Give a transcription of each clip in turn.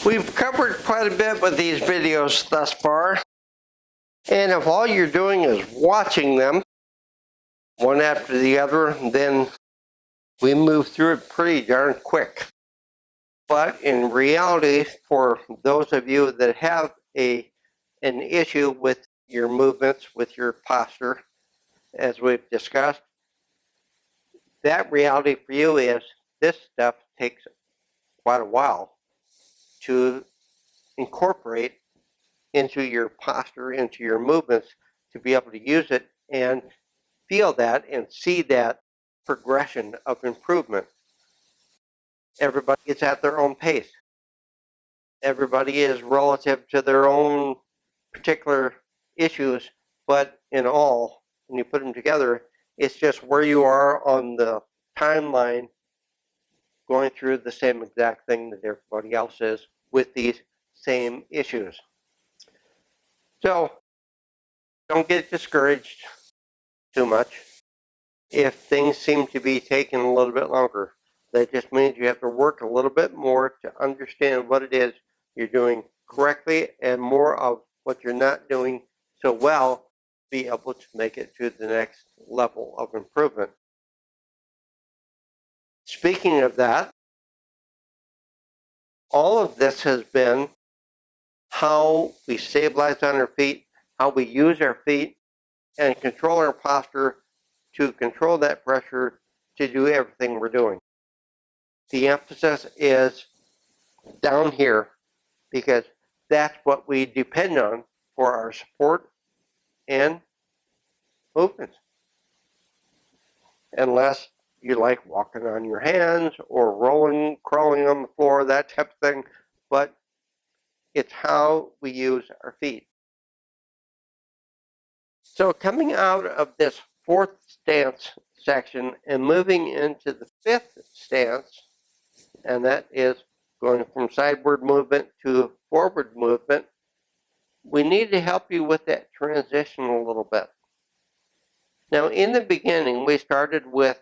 We've covered quite a bit with these videos thus far, and if all you're doing is watching them one after the other, then we move through it pretty darn quick. But in reality, for those of you that have an issue with your movements, with your posture, as we've discussed, that reality for you is this stuff takes quite a while to incorporate into your posture, into your movements, to be able to use it and feel that and see that progression of improvement. Everybody is at their own pace. Everybody is relative to their own particular issues, but in all, when you put them together, it's just where you are on the timeline going through the same exact thing that everybody else is with these same issues. So don't get discouraged too much if things seem to be taking a little bit longer. That just means you have to work a little bit more to understand what it is you're doing correctly and more of what you're not doing so well, be able to make it to the next level of improvement. Speaking of that, all of this has been how we stabilize on our feet, how we use our feet and control our posture to control that pressure to do everything we're doing. The emphasis is down here because that's what we depend on for our support and movements. Unless you like walking on your hands or rolling, crawling on the floor, that type of thing, but it's how we use our feet. So coming out of this fourth stance section and moving into the fifth stance, and that is going from sideward movement to forward movement, we need to help you with that transition a little bit. Now, in the beginning, we started with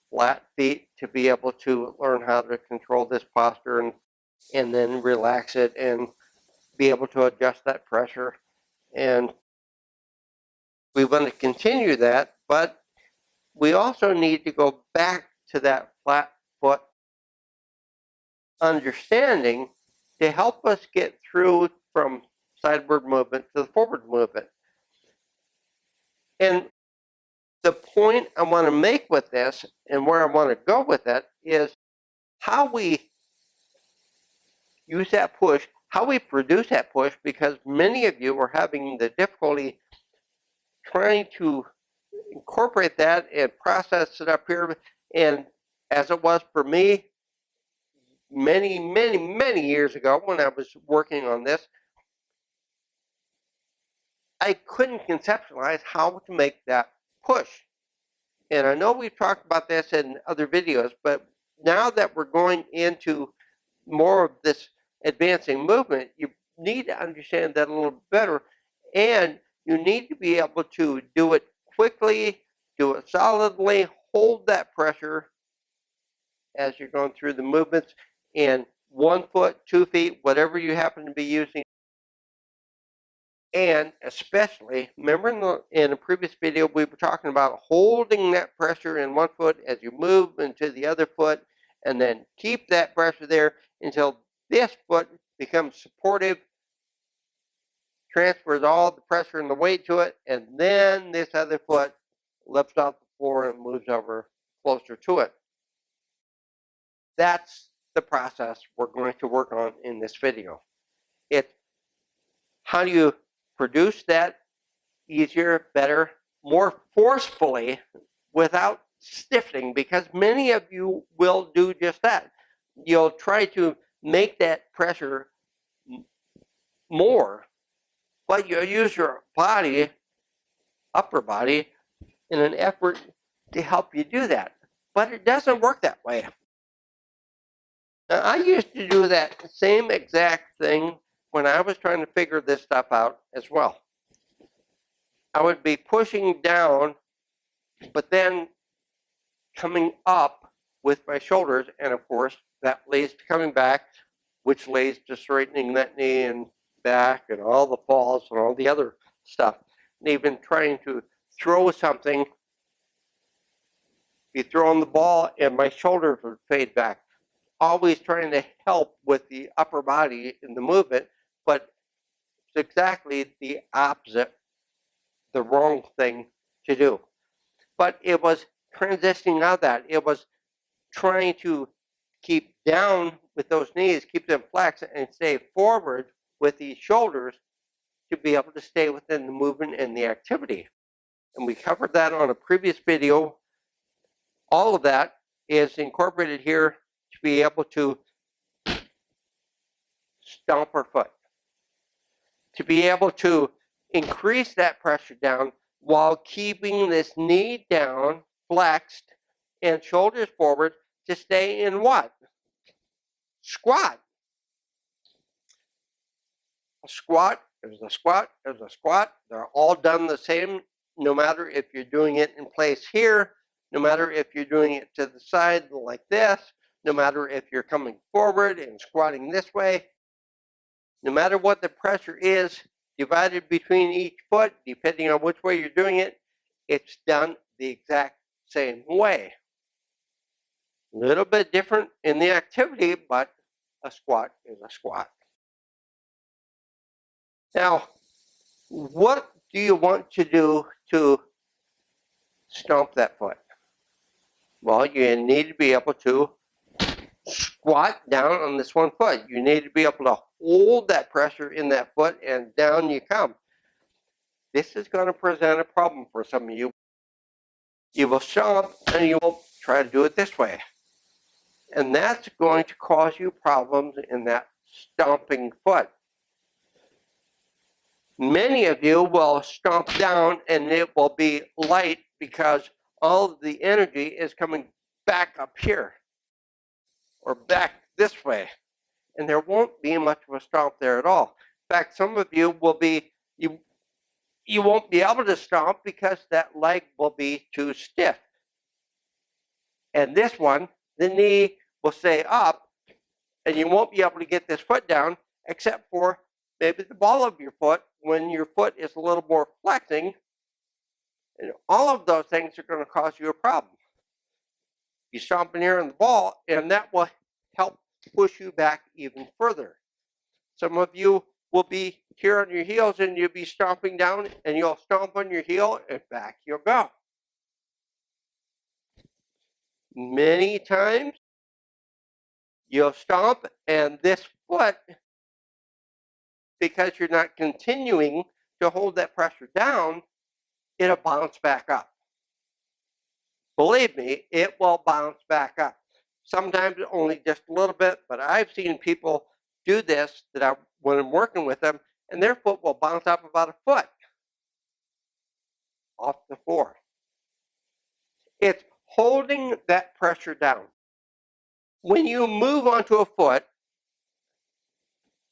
flat feet to be able to learn how to control this posture and then relax it and be able to adjust that pressure. And we want to continue that, but we also need to go back to that flat foot understanding to help us get through from sideward movement to the forward movement. And the point I want to make with this and where I want to go with it is how we use that push, how we produce that push, because many of you are having the difficulty trying to incorporate that and process it up here. And as it was for me many years ago when I was working on this, I couldn't conceptualize how to make that push. And I know we've talked about this in other videos, but now that we're going into more of this advancing movement, you need to understand that a little better, and you need to be able to do it quickly, do it solidly, hold that pressure as you're going through the movements in 1 foot, 2 feet, whatever you happen to be using. And especially, remember in a previous video, we were talking about holding that pressure in 1 foot as you move into the other foot, and then keep that pressure there until this foot becomes supportive, transfers all the pressure and the weight to it, and then this other foot lifts off the floor and moves over closer to it. That's the process we're going to work on in this video. It's how do you produce that easier, better, more forcefully without stiffening, because many of you will do just that. You'll try to make that pressure more, but you'll use your body, upper body, in an effort to help you do that. But it doesn't work that way. Now, I used to do that same exact thing when I was trying to figure this stuff out as well. I would be pushing down, but then coming up with my shoulders, and of course that leads to coming back which leads to straightening that knee and back and all the falls and all the other stuff. And even trying to throw something, be throwing the ball and my shoulders would fade back. Always trying to help with the upper body in the movement, but it's exactly the opposite, the wrong thing to do. But it was transitioning out of that. It was trying to keep down with those knees, keep them flexed, and stay forward with these shoulders to be able to stay within the movement and the activity. And we covered that on a previous video. All of that is incorporated here to be able to stomp our foot, to be able to increase that pressure down while keeping this knee down, flexed, and shoulders forward to stay in what? Squat. A squat is a squat is a squat. They're all done the same, no matter if you're doing it in place here, no matter if you're doing it to the side like this, no matter if you're coming forward and squatting this way. No matter what the pressure is divided between each foot, depending on which way you're doing it, it's done the exact same way. A little bit different in the activity, but a squat is a squat. Now, what do you want to do to stomp that foot? Well, you need to be able to squat down on this one foot. You need to be able to hold that pressure in that foot and down you come. This is going to present a problem for some of you. You will stomp and you will try to do it this way. And that's going to cause you problems in that stomping foot. Many of you will stomp down and it will be light because all of the energy is coming back up here or back this way. And there won't be much of a stomp there at all. In fact, some of you will be, you won't be able to stomp because that leg will be too stiff. And this one, the knee will stay up and you won't be able to get this foot down except for maybe the ball of your foot when your foot is a little more flexing. And all of those things are going to cause you a problem. You stomp in here on the ball and that will help push you back even further. Some of you will be here on your heels and you'll be stomping down and you'll stomp on your heel and back you'll go. Many times you'll stomp and this foot, because you're not continuing to hold that pressure down, it'll bounce back up. Believe me, it will bounce back up. Sometimes only just a little bit, but I've seen people do this when I'm working with them, and their foot will bounce up about a foot off the floor. It's holding that pressure down. When you move onto a foot,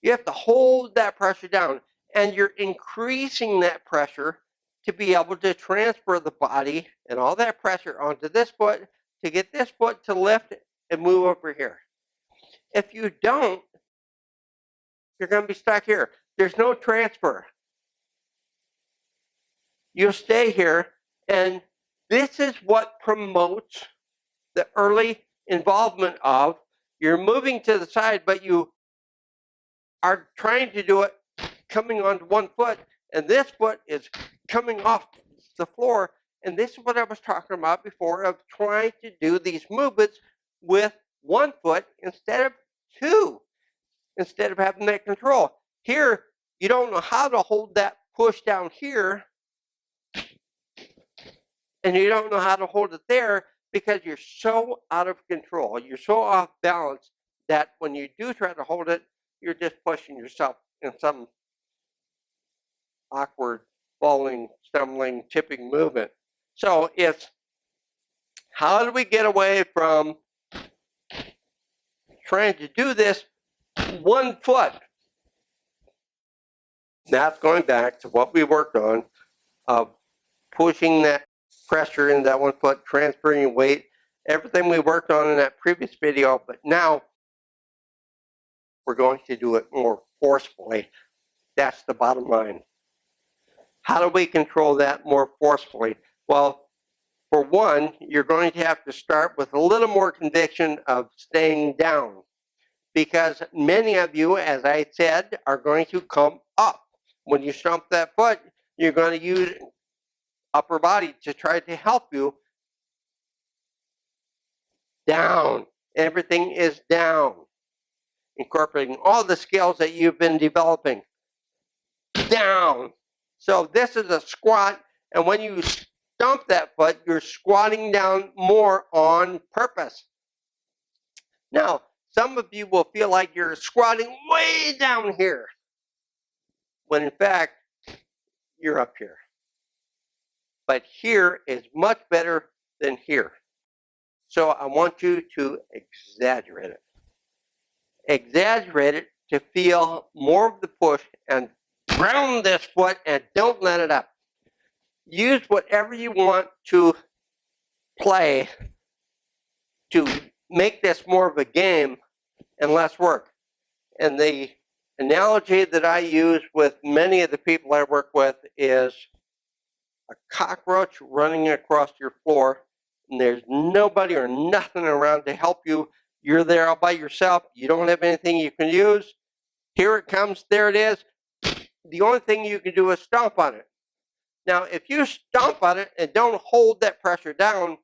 you have to hold that pressure down, and you're increasing that pressure to be able to transfer the body and all that pressure onto this foot to get this foot to lift and move over here. If you don't, you're going to be stuck here. There's no transfer. You'll stay here, and this is what promotes the early involvement of you're moving to the side, but you are trying to do it coming onto one foot, and this foot is coming off the floor. And this is what I was talking about before of trying to do these movements with one foot instead of two, instead of having that control. Here, you don't know how to hold that push down here, and you don't know how to hold it there because you're so out of control. You're so off balance that when you do try to hold it, you're just pushing yourself in some awkward, falling, stumbling, tipping movement. So it's how do we get away from trying to do this one foot? That's going back to what we worked on of pushing that pressure in that one foot, transferring weight, everything we worked on in that previous video. But now We're going to do it more forcefully. That's the bottom line. How do we control that more forcefully? Well, for one, you're going to have to start with a little more conviction of staying down, because many of you, as I said, are going to come up. When you stomp that foot, you're going to use upper body to try to help you down. Everything is down, incorporating all the skills that you've been developing. Down. So this is a squat, and when you stomp that foot, you're squatting down more on purpose. Now, some of you will feel like you're squatting way down here, when in fact, you're up here. But here is much better than here. So I want you to exaggerate it. Exaggerate it to feel more of the push and ground this foot and don't let it up. Use whatever you want to play to make this more of a game and less work. And the analogy that I use with many of the people I work with is a cockroach running across your floor, and there's nobody or nothing around to help you. You're there all by yourself. You don't have anything you can use. Here it comes. There it is. The only thing you can do is stomp on it. Now, if you stomp on it and don't hold that pressure down,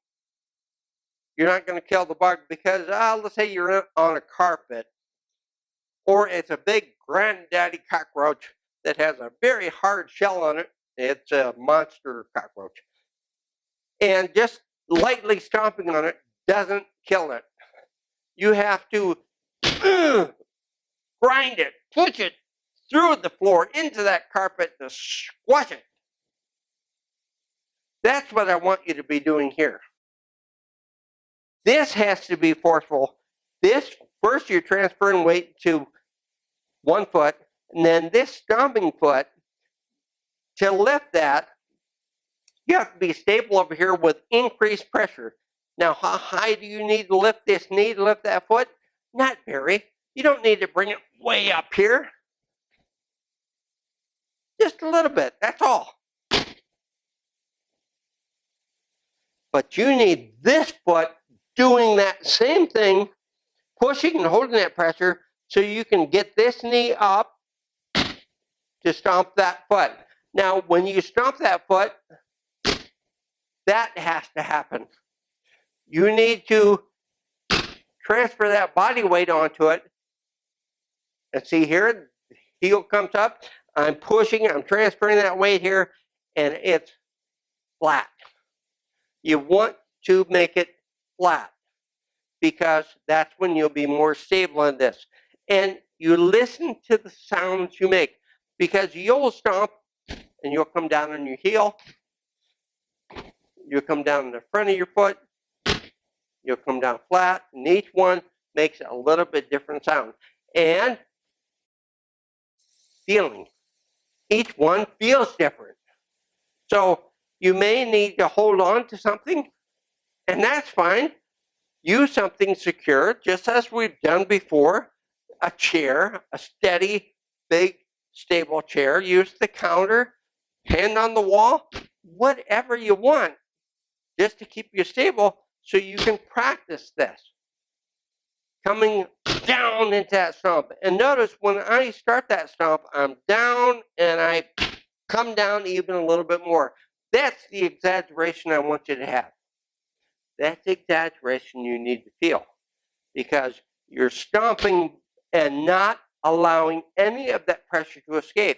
you're not going to kill the bug, because let's say you're on a carpet, or it's a big granddaddy cockroach that has a very hard shell on it. It's a monster cockroach. And just lightly stomping on it doesn't kill it. You have to grind it, push it through the floor into that carpet to squash it. That's what I want you to be doing here. This has to be forceful. This, first you're transferring weight to one foot, and then this stomping foot, to lift that, you have to be stable over here with increased pressure. Now, how high do you need to lift this knee to lift that foot? Not very. You don't need to bring it way up here. Just a little bit, that's all. But you need this foot doing that same thing, pushing and holding that pressure, so you can get this knee up to stomp that foot. Now, when you stomp that foot, that has to happen. You need to transfer that body weight onto it. And see here, the heel comes up. I'm pushing, I'm transferring that weight here, and it's flat. You want to make it flat, because that's when you'll be more stable in this. And you listen to the sounds you make, because you'll stomp and you'll come down on your heel. You'll come down in the front of your foot. You'll come down flat, and each one makes a little bit different sound. And feeling. Each one feels different. So you may need to hold on to something, and that's fine. Use something secure, just as we've done before. A chair, a steady, big, stable chair. Use the counter, hand on the wall, whatever you want, just to keep you stable so you can practice this. Coming down into that stomp. And notice when I start that stomp, I'm down and I come down even a little bit more. That's the exaggeration I want you to have. That's the exaggeration you need to feel, because you're stomping and not allowing any of that pressure to escape.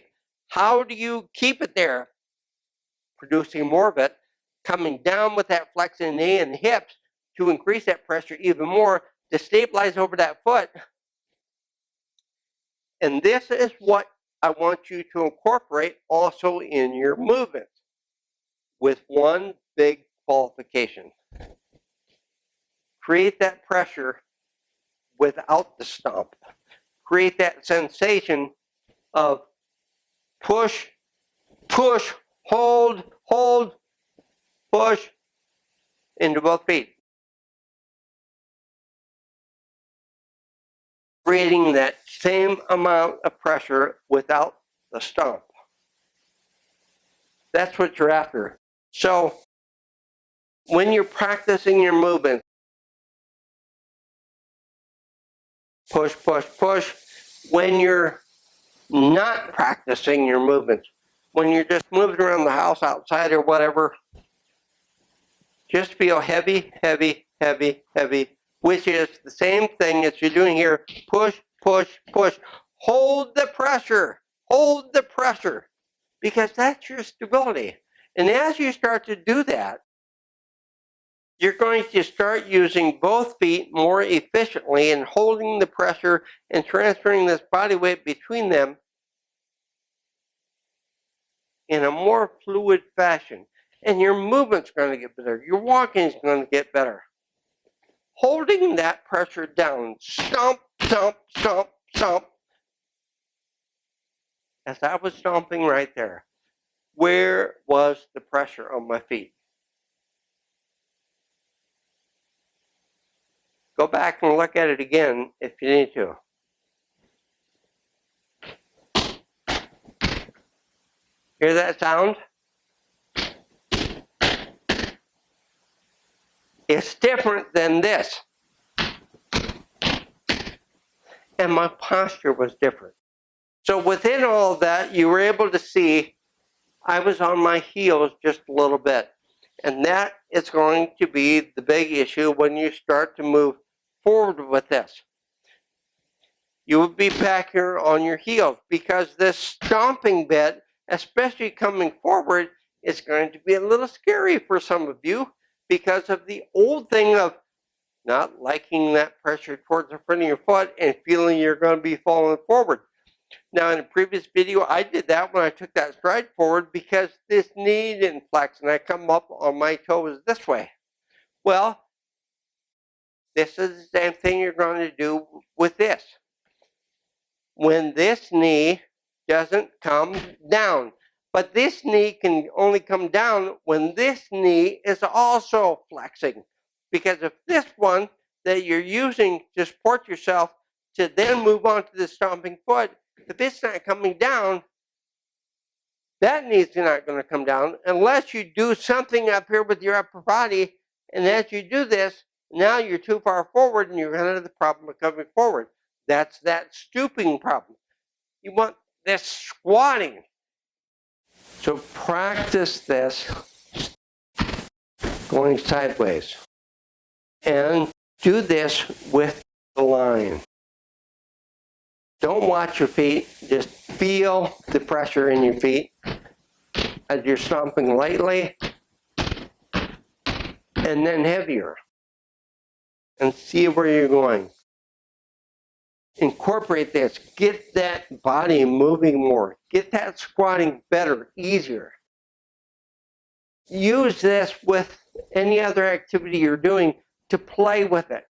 How do you keep it there? Producing more of it, coming down with that flexing knee and hips to increase that pressure even more, to stabilize over that foot. And this is what I want you to incorporate also in your movement, with one big qualification. Create that pressure without the stomp. Create that sensation of push, push, hold, hold, push into both feet. creating that same amount of pressure without the stomp. That's what you're after. So when you're practicing your movement, push, push, push. When you're not practicing your movements, when you're just moving around the house outside or whatever, just feel heavy, heavy, heavy, heavy, which is the same thing as you're doing here. Push, push, push. Hold the pressure. Hold the pressure, because that's your stability. And as you start to do that, you're going to start using both feet more efficiently and holding the pressure and transferring this body weight between them in a more fluid fashion. And your movement's going to get better. Your walking is going to get better. Holding that pressure down, stomp, stomp, stomp, stomp. As I was stomping right there, where was the pressure on my feet? Go back and look at it again if you need to. Hear that sound? It's different than this. And my posture was different. So within all of that, you were able to see I was on my heels just a little bit. And that is going to be the big issue when you start to move forward with this. You will be back here on your heels, because this stomping bit, especially coming forward, is going to be a little scary for some of you because of the old thing of not liking that pressure towards the front of your foot and feeling you're going to be falling forward. Now, in a previous video, I did that when I took that stride forward because this knee didn't flex and I come up on my toes this way. Well, this is the same thing you're going to do with this. When this knee doesn't come down, but this knee can only come down when this knee is also flexing. Because if this one that you're using to support yourself to then move on to the stomping foot, if it's not coming down, that knee's not going to come down unless you do something up here with your upper body. And as you do this, now you're too far forward and you're going to have the problem of coming forward. That's that stooping problem. You want this squatting. So practice this going sideways. And do this with the line. Don't watch your feet. Just feel the pressure in your feet as you're stomping lightly and then heavier. And see where you're going. Incorporate this. Get that body moving more. Get that squatting better, easier. Use this with any other activity you're doing to play with it.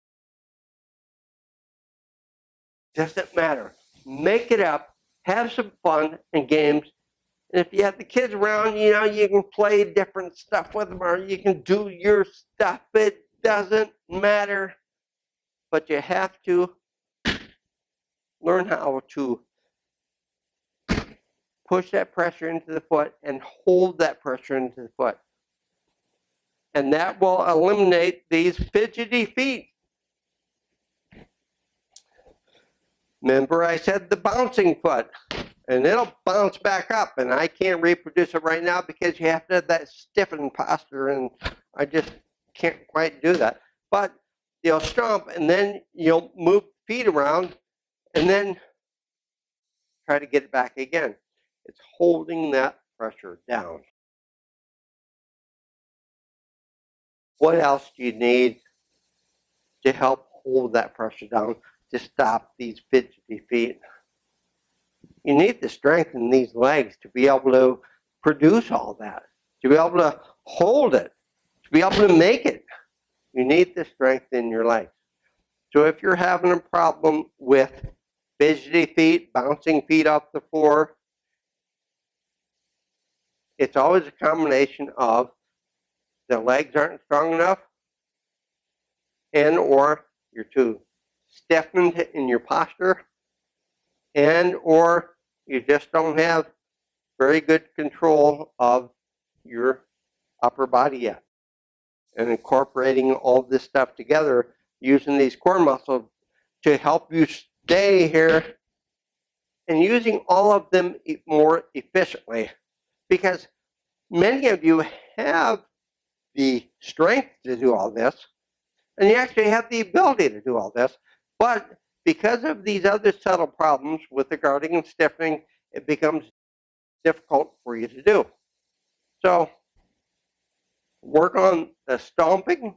Doesn't matter. Make it up. Have some fun and games. And if you have the kids around, you can play different stuff with them or you can do your stuff. It doesn't matter. But you have to learn how to push that pressure into the foot and hold that pressure into the foot. And that will eliminate these fidgety feet. Remember I said the bouncing foot, and it'll bounce back up, and I can't reproduce it right now because you have to have that stiffened posture, and I just can't quite do that. But you'll stomp, and then you'll move feet around, and then try to get it back again. It's holding that pressure down. What else do you need to help hold that pressure down, to stop these fidgety feet? You need to strengthen these legs to be able to produce all that, to be able to hold it, to be able to make it. You need to strengthen your legs. So if you're having a problem with fidgety feet, bouncing feet off the floor, it's always a combination of the legs aren't strong enough and or you're too stiffened in your posture, and or you just don't have very good control of your upper body yet. And incorporating all this stuff together, using these core muscles to help you stay here, and using all of them more efficiently, because many of you have the strength to do all this, and you actually have the ability to do all this, but because of these other subtle problems with the guarding and stiffening, it becomes difficult for you to do. So work on the stomping,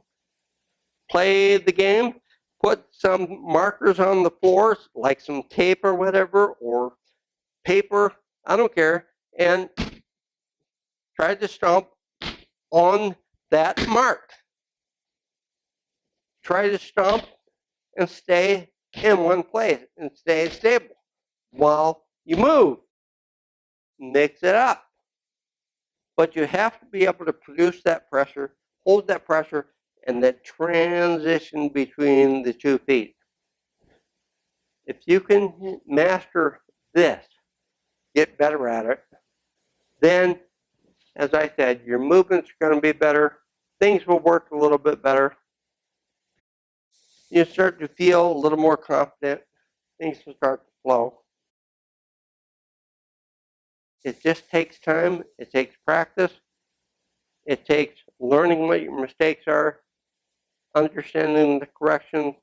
play the game, put some markers on the floors, like some tape or whatever, or paper, I don't care, and try to stomp on that mark. Try to stomp and stay in one place and stay stable while you move. Mix it up. But you have to be able to produce that pressure, hold that pressure, and that transition between the 2 feet. If you can master this, get better at it, then, as I said, your movements are going to be better, things will work a little bit better, you start to feel a little more confident, things will start to flow. It just takes time, it takes practice, it takes learning what your mistakes are, understanding the corrections,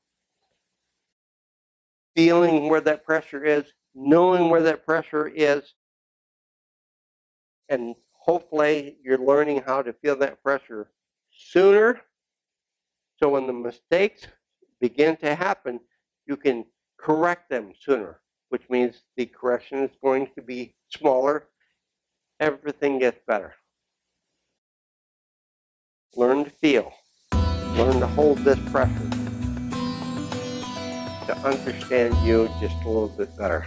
feeling where that pressure is, knowing where that pressure is, and hopefully you're learning how to feel that pressure sooner, so when the mistakes begin to happen, you can correct them sooner, which means the correction is going to be smaller. Everything gets better. Learn to feel. Learn to hold this pressure to understand you just a little bit better.